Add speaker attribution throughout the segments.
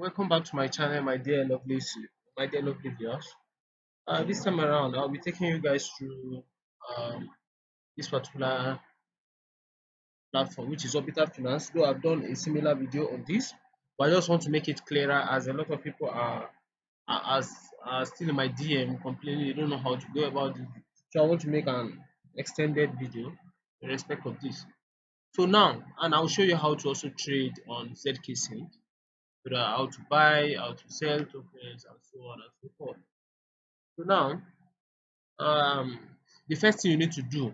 Speaker 1: Welcome back to my channel, my dear lovely viewers. This time around, I'll be taking you guys through um, this particular platform, which is orbiter.finance. Though I've done a similar video on this, but I just want to make it clearer, as a lot of people are still in my DM complaining they don't know how to go about it. So I want to make an extended video in respect of this. So now, and I'll show you how to also trade on Zksync, how to buy, how to sell tokens, and so on and so forth. So now, um, the first thing you need to do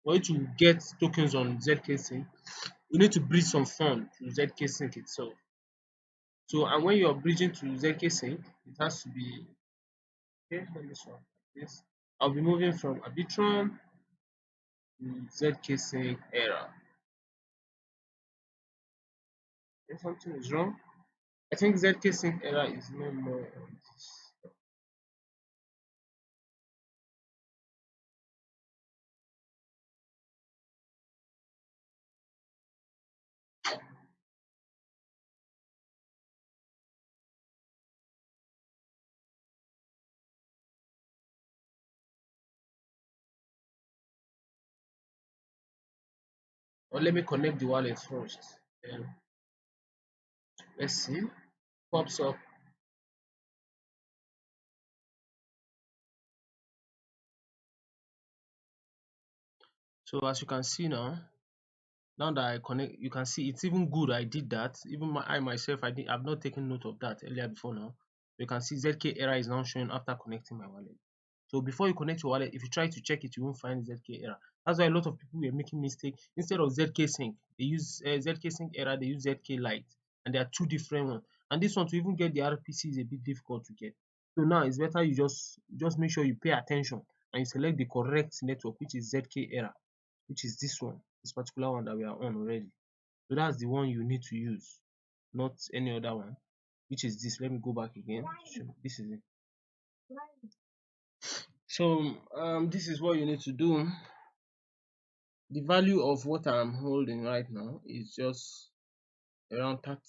Speaker 1: for you to get tokens on Zksync, you need to bridge some fund to Zksync itself. So, and when you're bridging to Zksync, it has to be okay. Let me show this. I'll be moving from Arbitrum to Zksync era. If something is wrong, I think Zksync era is no more on this. Or let me connect the wallet first. Then let's see. Pops up. So as you can see now that I connect, you can see it's even good I did that. Even I myself, I've not taken note of that earlier before now. You can see ZK error is now showing after connecting my wallet. So before you connect your wallet, if you try to check it, you won't find ZK error. That's why a lot of people were making mistake. Instead of ZK sync, they use ZK sync error, they use ZK light, and there are two different ones. And this one, to even get the RPC, is a bit difficult to get. So now it's better you just make sure you pay attention and you select the correct network, which is ZK error, which is this one, this particular one that we are on already. So that's the one you need to use, not any other one, which is this. Let me go back again. This is it. So this is what you need to do. The value of what I'm holding right now is just around $31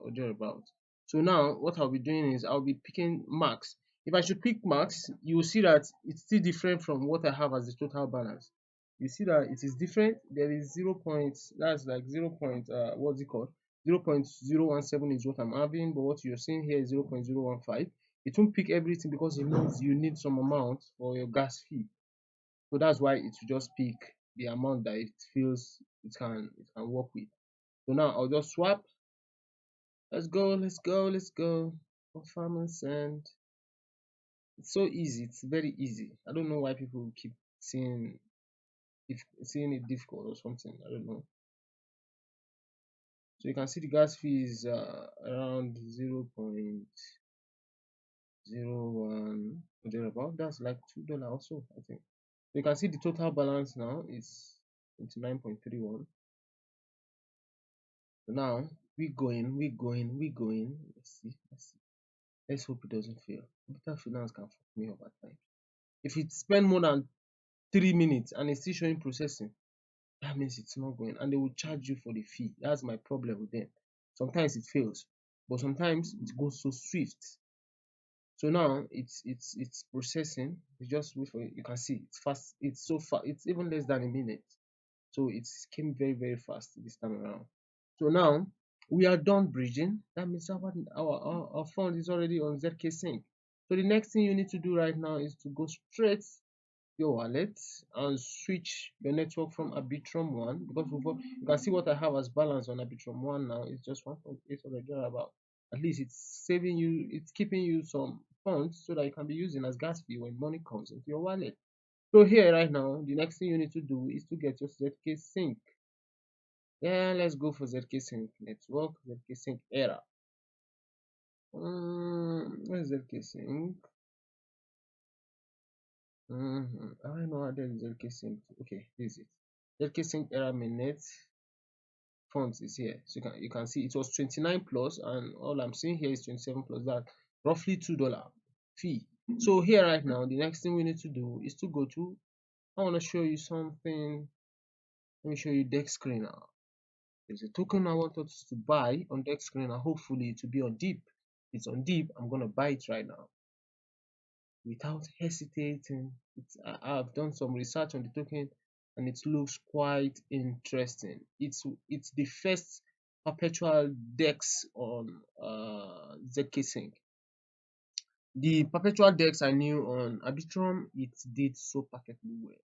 Speaker 1: or thereabout. So now what I'll be doing is I'll be picking max. If I should pick max, you will see that it's still different from what I have as the total balance. You see that it is different. There is 0. That's like 0. What's it called? 0.017 is what I'm having, but what you're seeing here is 0.015. It won't pick everything because it knows you need some amount for your gas fee. So that's why it will just pick the amount that it feels it can work with. So now I'll just swap. Let's go, let's go, let's go. Confirm and send. It's so easy, it's very easy. I don't know why people keep seeing it difficult or something. I don't know. So you can see the gas fee is around 0.01 or thereabout. That's like $2 or so, I think. So you can see the total balance now is 29.31. So now we going. Let's see. Let's hope it doesn't fail. Capital Finance can fuck me up at times. If it spend more than 3 minutes and it's still showing processing, that means it's not going, and they will charge you for the fee. That's my problem with them. Sometimes it fails, but sometimes it goes so swift. So now it's processing. You just wait for it. You can see it's fast. It's so fast. It's even less than a minute. So it came very, very fast this time around. So now we are done bridging. That means our fund is already on Zksync. So the next thing you need to do right now is to go straight your wallet and switch your network from Arbitrum 1, because you can see what I have as balance on Arbitrum 1 now is just 1.8 about. At least it's saving you, it's keeping you some funds so that you can be using as gas fee when money comes into your wallet. So here right now, the next thing you need to do is to get your Zksync. Yeah, let's go for Zksync network, Zksync era. Where's Zksync? I know there is Zksync. Okay, this is it. Zksync era mainnet funds is here. So you can see it was 29 plus, and all I'm seeing here is 27 plus. That roughly $2 fee. So here right now, the next thing we need to do is to go to. I want to show you something. Let me show you deck screen now. There's a token I want us to buy on the screen, and hopefully it will be on deep. If it's on deep, I'm gonna buy it right now without hesitating. I've done some research on the token and it looks quite interesting. It's the first perpetual DEX on Zksync. The perpetual DEX I knew on Arbitrum, it did so perfectly well.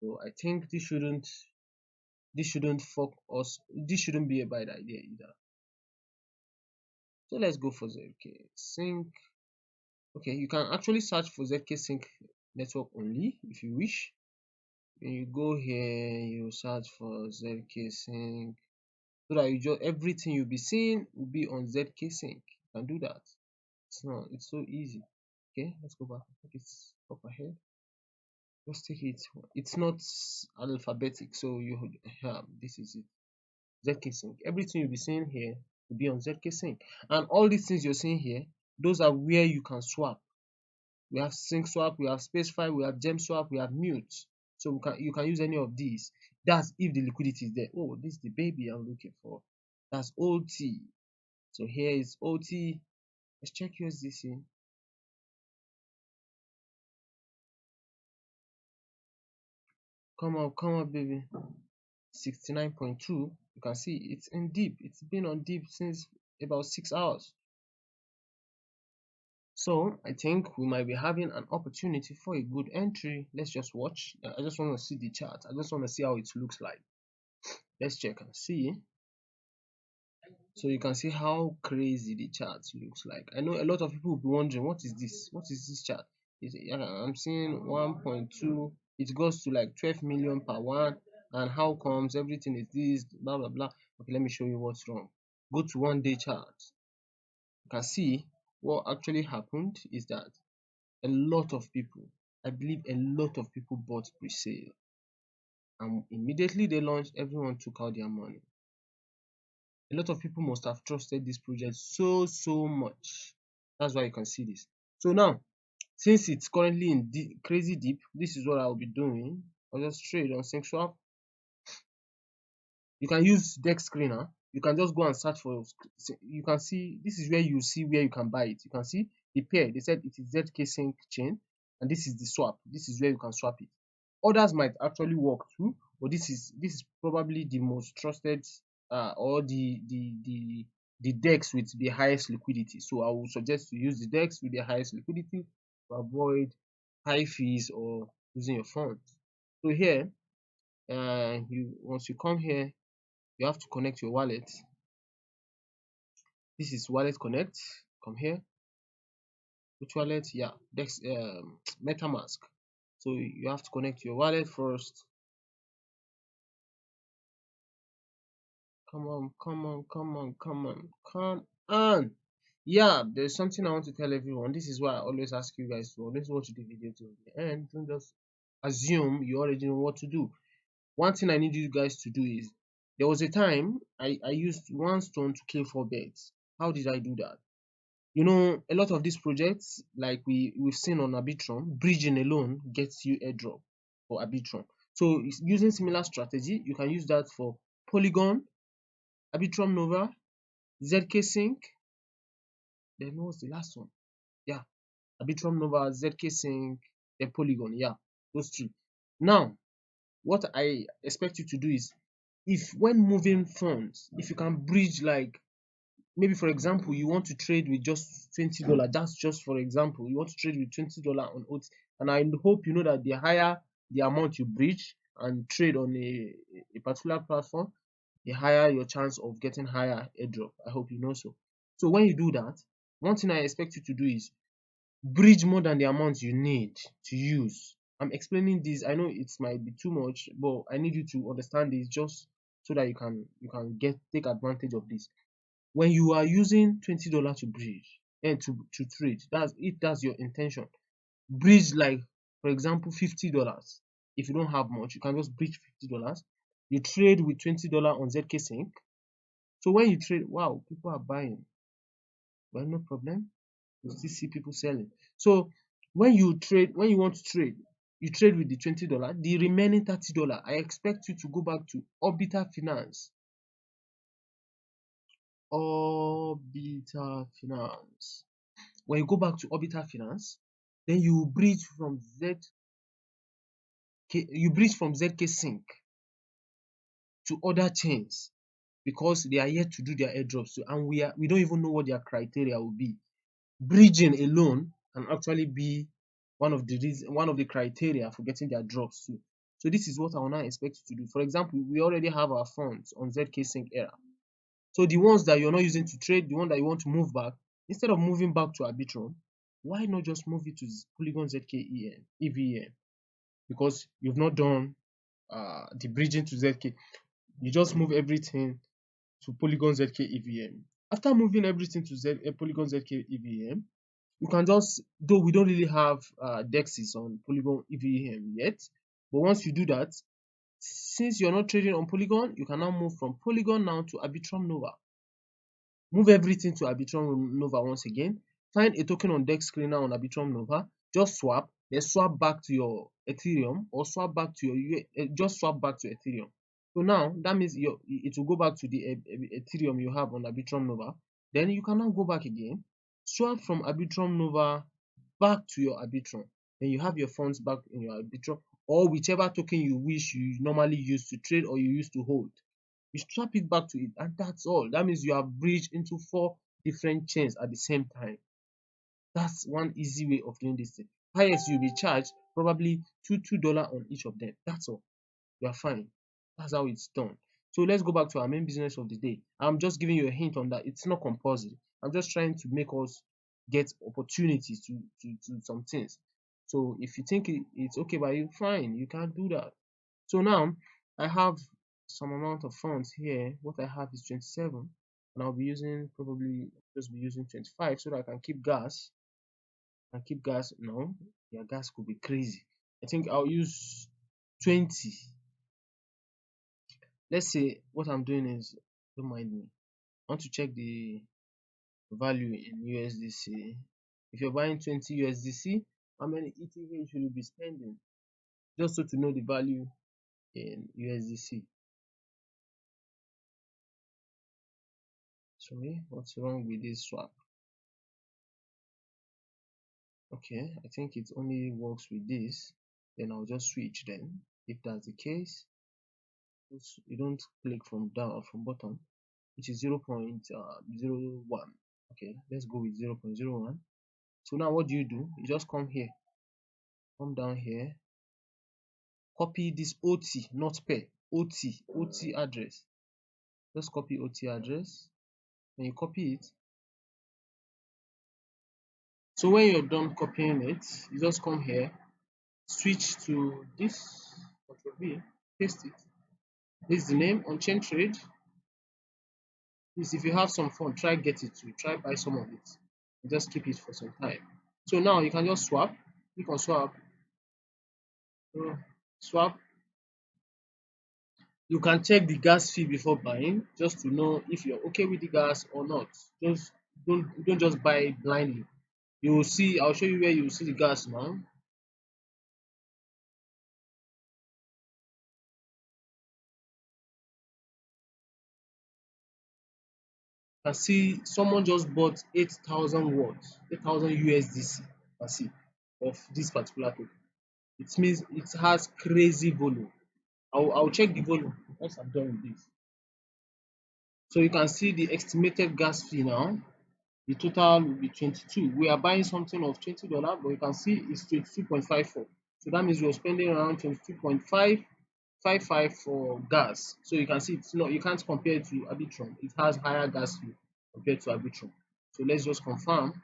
Speaker 1: So I think this shouldn't fuck us. This shouldn't be a bad idea either. So let's go for Zksync. Okay, you can actually search for Zksync network only if you wish. When you go here, you search for Zksync so that you just everything you'll be seeing will be on Zksync. You can do that. It's so easy. Okay, let's go back. I think it's up ahead. Let's take it. It's not alphabetic, so you this is it. Zksync. Everything you'll be seeing here will be on Zksync. And all these things you're seeing here, those are where you can swap. We have sync swap, we have space file, we have gem swap, we have mute. So you can use any of these. That's if the liquidity is there. Oh, this is the baby I'm looking for. That's OT. So here is OT. Let's check USDC. Come on, baby. 69.2. You can see it's in deep. It's been on deep since about 6 hours. So I think we might be having an opportunity for a good entry. Let's just watch. I just want to see the chart. I just want to see how it looks like. Let's check and see. So you can see how crazy the chart looks like. I know a lot of people will be wondering, what is this? What is this chart? I'm seeing 1.2. It goes to like 12 million per one. And how comes everything is this? Blah blah blah. Okay, let me show you what's wrong. Go to 1 day chart. You can see what actually happened is that a lot of people, I believe a lot of people bought pre-sale. And immediately they launched, everyone took out their money. A lot of people must have trusted this project so much. That's why you can see this. So now, since it's currently in crazy deep, this is what I'll be doing. I'll just trade on sync swap. You can use dex screener. You can just go and search for, you can see, this is where you see where you can buy it. You can see the pair, they said it is Zksync chain, and this is the swap. This is where you can swap it. Others might actually work too, but this is probably the most trusted or the DEX with the highest liquidity. So I would suggest to use the DEX with the highest liquidity to avoid high fees or losing your funds. So here, once you come here, you have to connect your wallet. This is wallet connect. Come here. Which wallet? Yeah, Dex MetaMask. So you have to connect your wallet first. Come on, come on, come on, come on, come on. Yeah, there's something I want to tell everyone. This is why I always ask you guys to always watch the video to the end. Don't just assume you already know what to do. One thing I need you guys to do is, there was a time I used one stone to kill 4 birds. How did I do that? You know, a lot of these projects, like we've seen on Arbitrum, bridging alone gets you airdrop for Arbitrum. So using similar strategy, you can use that for Polygon, Arbitrum Nova, Zksync. Then what was the last one? Yeah, Arbitrum Nova, Zksync, then Polygon. Yeah, those three. Now, what I expect you to do is, if when moving funds, if you can bridge, like maybe for example you want to trade with just $20, that's just for example, you want to trade with $20 on OT, and I hope you know that the higher the amount you bridge and trade on a particular platform, the higher your chance of getting higher airdrop. I hope you know. So when you do that, one thing I expect you to do is bridge more than the amount you need to use. I'm explaining this, I know it might be too much, but I need you to understand this just so that you can take advantage of this. When you are using $20 to bridge and to trade, that's your intention. Bridge, like for example $50. If you don't have much, you can just bridge $50. You trade with $20 on Zksync. So when you trade, wow, people are buying. Well, no problem. You still see people selling. So when you trade, when you want to trade, you trade with the $20. The remaining $30, I expect you to go back to orbiter.finance. Orbiter Finance. When you go back to Orbiter Finance, then you bridge from Zksync to other chains because they are yet to do their airdrops too, and we don't even know what their criteria will be. Bridging alone can actually be one of the criteria for getting their drops too. So this is what I will now expect you to do. For example, we already have our funds on Zksync Airdrop. So the ones that you're not using to trade, the one that you want to move back, instead of moving back to Arbitrum, why not just move it to Polygon ZK EVM? Because you've not done the bridging to ZK. You just move everything to Polygon ZK EVM. After moving everything to Polygon ZK EVM, you can just, though we don't really have dexes on Polygon EVM yet, but once you do that, since you're not trading on Polygon, you can now move from Polygon now to Arbitrum Nova. Move everything to Arbitrum Nova once again. Find a token on DEX screener on Arbitrum Nova. Just swap. Then swap back to your Ethereum or swap back to your just swap back to Ethereum. So now that means it will go back to the Ethereum you have on Arbitrum Nova. Then you can now go back again, swap from Arbitrum Nova back to your Arbitrum. Then you have your funds back in your Arbitrum or whichever token you wish you normally use to trade or you used to hold. You swap it back to it, and that's all. That means you have bridged into 4 different chains at the same time. That's one easy way of doing this thing. Highest you'll be charged probably $2 on each of them. That's all. You are fine. That's how it's done. So let's go back to our main business of the day. I'm just giving you a hint on that. It's not compulsory. I'm just trying to make us get opportunities to some things. So if you think it's okay by you, fine, you can do that. So now I have some amount of funds here. What I have is 27, and I'll be using probably just be using 25 so that I can keep gas. And keep gas. No, yeah, gas could be crazy. I think I'll use 20. Let's say what I'm doing is, don't mind me, I want to check the value in USDC. If you're buying 20 USDC, how many ETH should you be spending? Just so to know the value in USDC. Sorry, what's wrong with this swap? Okay, I think it only works with this. Then I'll just switch then. If that's the case, you don't click from down from bottom, which is 0.01. Okay, let's go with 0.01. So now what do? You just come here, come down here, copy this OT, not pair, OT address. Just copy OT address, and you copy it. So when you're done copying it, you just come here, switch to this, Ctrl V, paste it. This is the name on chain trade. Please, if you have some fun, try get it too. Try buy some of it. And just keep it for some time. So now you can just swap. Click on swap. Swap. You can check the gas fee before buying, just to know if you're okay with the gas or not. Just don't just buy it blindly. You will see. I'll show you where you will see the gas now. You can see someone just bought 8,000 watts, 8,000 USDC. You can see of this particular token. It means it has crazy volume. I'll check the volume once I'm done with this. So you can see the estimated gas fee now. The total will be 22. We are buying something of $20, but you can see it's 22.54. So that means we're spending around 22.555 for gas. So you can see it's not, you can't compare it to Arbitrum. It has higher gas fee compared to Arbitrum. So let's just confirm.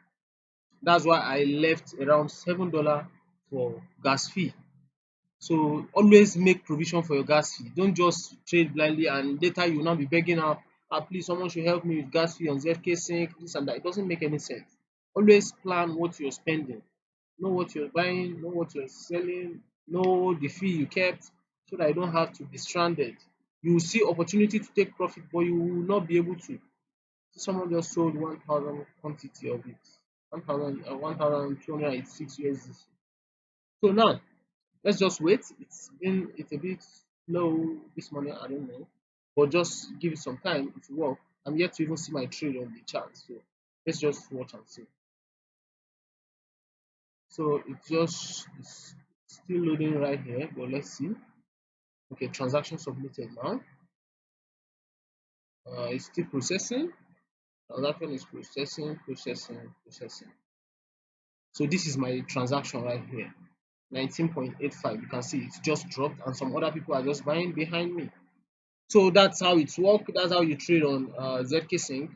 Speaker 1: That's why I left around $7 for gas fee. So always make provision for your gas fee. Don't just trade blindly and later you will now be begging out, please someone should help me with gas fee on Zksync, this and that. It doesn't make any sense. Always plan what you're spending. Know what you're buying, know what you're selling, know the fee you kept so that you don't have to be stranded. You will see opportunity to take profit, but you will not be able to. Someone just sold 1,000 quantity of it. 1,286 USDC. So now let's just wait. It's a bit low this morning, I don't know, but just give it some time, it will work. I'm yet to even see my trade on the chart. So let's just watch and see. So it's still loading right here, but let's see. Okay, transaction submitted now. It's still processing. Transaction is processing. So this is my transaction right here, 19.85. You can see it's just dropped, and some other people are just buying behind me. So that's how it works. That's how you trade on Zksync.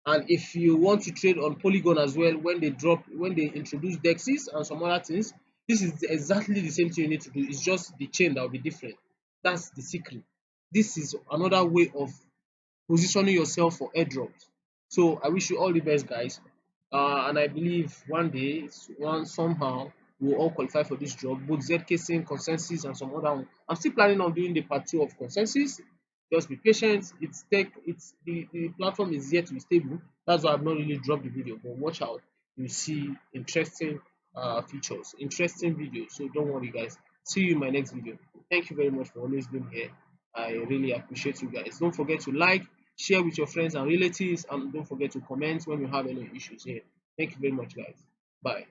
Speaker 1: And if you want to trade on Polygon as well, when they introduce dexes and some other things, this is exactly the same thing you need to do. It's just the chain that will be different. That's the secret. This is another way of positioning yourself for airdrops. So I wish you all the best, guys. And I believe one day, one somehow, we'll all qualify for this job. Both Zksync, consensus, and some other one. I'm still planning on doing the part two of consensus. Just be patient. It's the platform is yet to be stable. That's why I've not really dropped the video. But watch out, you see interesting features, interesting videos. So don't worry, guys. See you in my next video. Thank you very much for always being here. I really appreciate you guys. Don't forget to like, share with your friends and relatives, and don't forget to comment when you have any issues here. Thank you very much, guys. Bye.